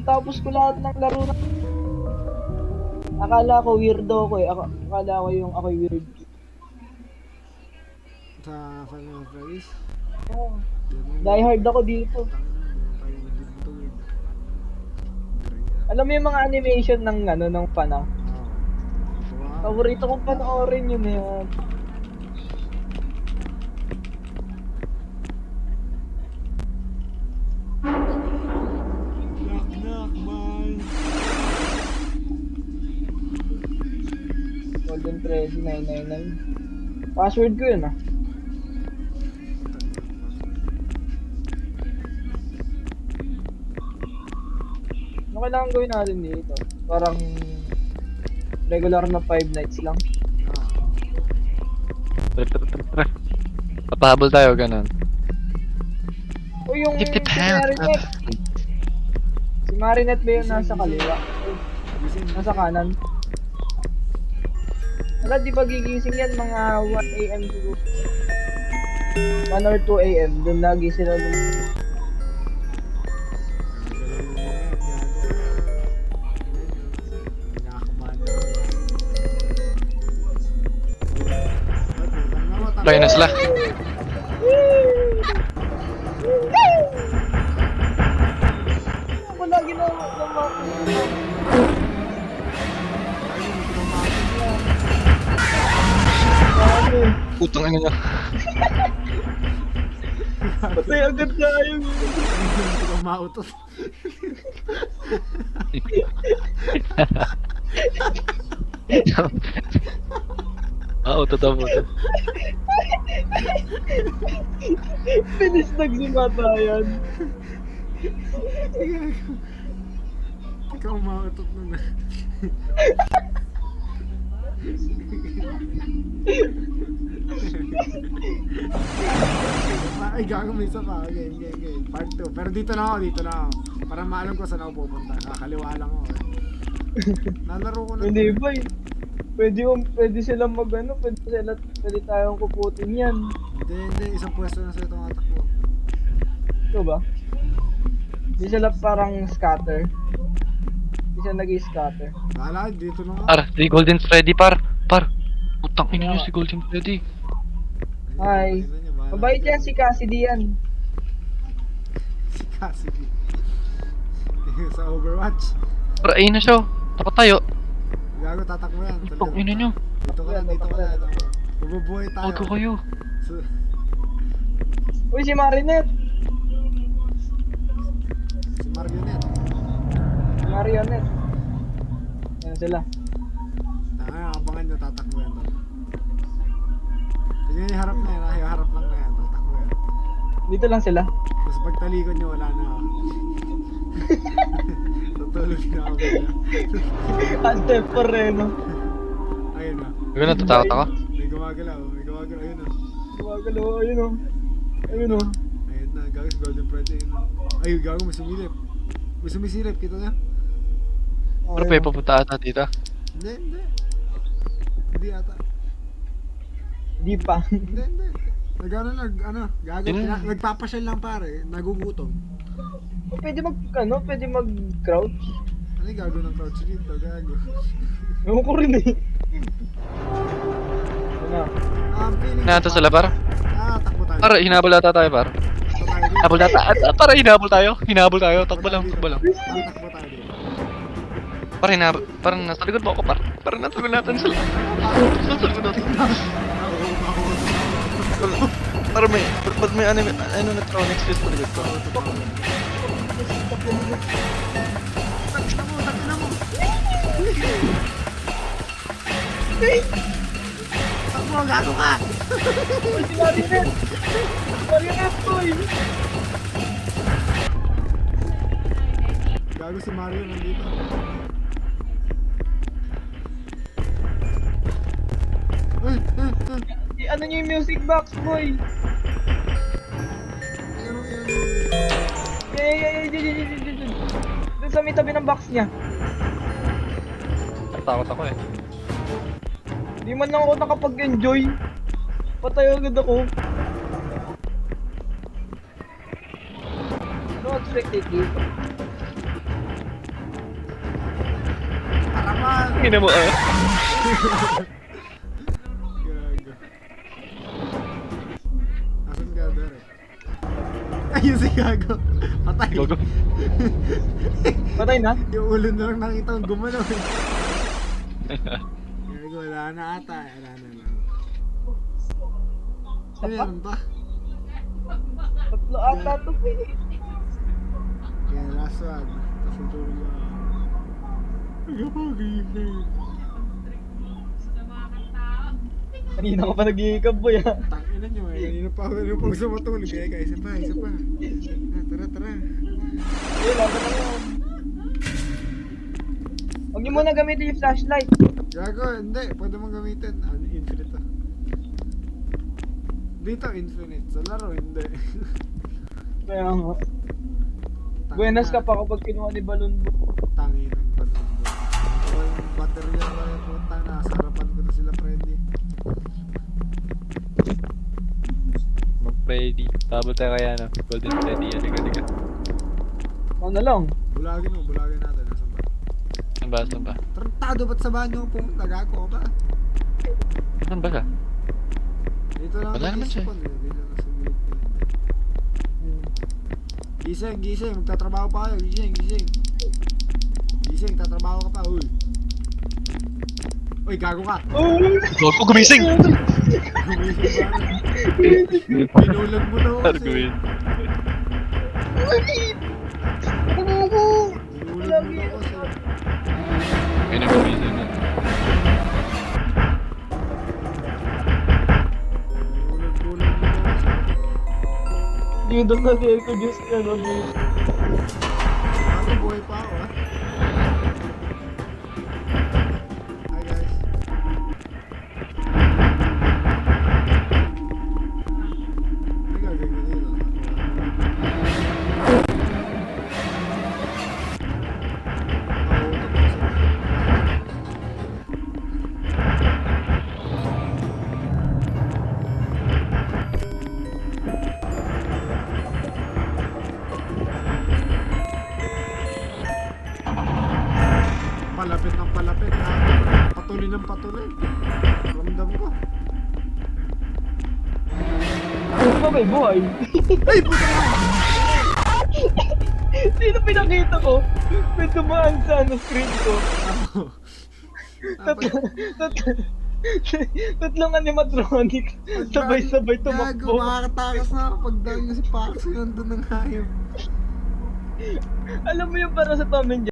Natapos ko lahat ng laro na. Akala ko weirdo ko eh. Akala ko yung ako'y weird. Sa Final Freddy's? Oh, die hard ako dito. Alam mo yung mga animation ng ano, ng pana? Paborito kong panoorin yun eh. Knock knock man. Golden Freddy 999. Password ko yun ah. Ano kailangan gawin natin dito? Parang regular na 5 nights lang. Tara. Papahabol tayo, ganun. O yung si 50 pounds. Marinette. Si Marinette ba yung nasa kaliwa? Nasa kanan? Wala, di ba gigising yan mga 1 AM siguro? 1 or 2 AM, doon lagi sila Lagay na sila. wala ginawa. Putang ina niya. Patay agad tayo. Hindi ko mautot. Totoo po. Pinis nagsimatayan. Ikaw mautot nun. Ay, gago, may isa pa. Game. Part 2. Pero dito na ako. Para maalam ko saan ako pupunta. Kakaliwa lang ako. Nalaro ko na. Hindi ba eh. Pwede silang magano, pwede tayong kuputin yan. Hindi. Isang pwesto na sila tumatakbo. Ito ba? Hindi sila parang scatter. Hindi sila nag-scatter. Bahala, dito na nga. Par, si Golden Freddy, par. Putang ina niyo si Golden Freddy. Hi. Mabait yan si Cassidy yan. Si Cassidy. Sa Overwatch. Par, ayun na siya. Takot tayo. Gago, tatakbo yan. Putang ina niyo. Dito ka na. Mabubuhay tayo. Huwag ko kayo. Uy, si Marinette. Si Marionette. Marionette. Yan sila. Abangan nyo, tatakbo yan. Sige, harap na yan. Harap lang na yan. Tatakbo yan. Dito lang sila. Tapos pagtalikod nyo, wala na ako. Tutulog na ako. Antep pa rin, no? Ayun na. Huwag na, tatakot ako. May gumagalaw. Ayun na. Gumagalaw, ayun o. Ayun o. Ayun na. Gago si Golden Freddy. Ayun na. Ay, gago, may sumilip. May sumisilip. Kita niya? Pero pwede papunta ata dito. Hindi ata. Di pa. Hindi. Gago, nagpapasyal lang pare. Nagugutom. Pwede mag-crouch. Ano yung gago ng crouch dito? Gago. Ewan ko rin eh. Ano? Feeling Nato sila, par. takbo tayo. Par, hinabol ata tayo, par. Hinabol ata. Par, hinabol tayo. Takbo lang. Takbo tayo dito. Par, hinabol. Parang nasa likod mo ako, par. Parang nasa likod natin sila. Nasa likod natin. Parang may electronics fist sa likod ko. Takina mo. Takbo, gago ka! Uy, si Marinette! Marinette, boy! Gago si Mario nandito. Ano niyo yung music box, boy? Doon sa may tabi ng box niya. Takot ako eh. Di man lang ako nakapag-enjoy. Patay agad ako. No expected dito. lang. Ina mo, Gago. Asan ka, Derek? Ayun si Gago. Patay. Gago. Patay na? Yung ulo na lang nakita kong gumalaw eh. Gago, wala na ata eh. Wala na lang. Ano Apa? yan pa? Tatlo ata to eh. Kaya last one. Tapos yung tulog na. Nagpapagising. Kanina ko pa nag-iikab boy ha. Tangina nyo eh. Kanina pa ako nung pag sumatulog. Kaya isa pa, isa pa. Ah, tara, tara. Ayun, laban na yun. Huwag niyo muna gamitin yung flashlight. Gago, hindi. Pwede mong gamitin. Ano, infinite to. Dito, infinite. Sa laro, hindi. Kaya nga. Buenas ka pa kapag kinuha ni Balloon Bo. Tangin ng balon. Ako yung baterya ko yung putang na. Sa harapan ko na sila, Freddy. Mag-Freddy. Tabo tayo kaya na. Golden Freddy. Aliga. Ano na lang? Bulagin mo, bulagin natin. Nasaan ba? Saan ba? Saan ba? Tarantado, ba't sa banyo ko pumunta? Gago ka ba? Saan ba ka? Dito lang Wala ako naman siya. isipon, eh. Dito lang sa gilid ko. Gising, gising. Magtatrabaho pa kayo. Gising, gising. Gising, tatrabaho ka pa. Uy. Uy, gago ka. Gago, gumising! Gumising ba? Pinulag mo daw kasi. Arguin. Pinulag mo daw kasi. Ayun ang gumising na. Pinulag mo daw kasi. Yung doon na si ko Diyos ka no. Ako buhay pa ako ah. Hi guys. May gagawin dito. Nakautot ko sila. Palapit ng palapit. Patuloy ng patuloy. Ramdam ko. Ano ba may buhay? Ay, puta ka! Sino pinakita ko? May dumaan sa ano screen ko. Ako. Tatlong animatronic. Sabay-sabay Gago, tumakbo. makakatakas na ako pag dahil si Paxo nandun ng hayop. Alam mo yung para sa Tom and Jerry?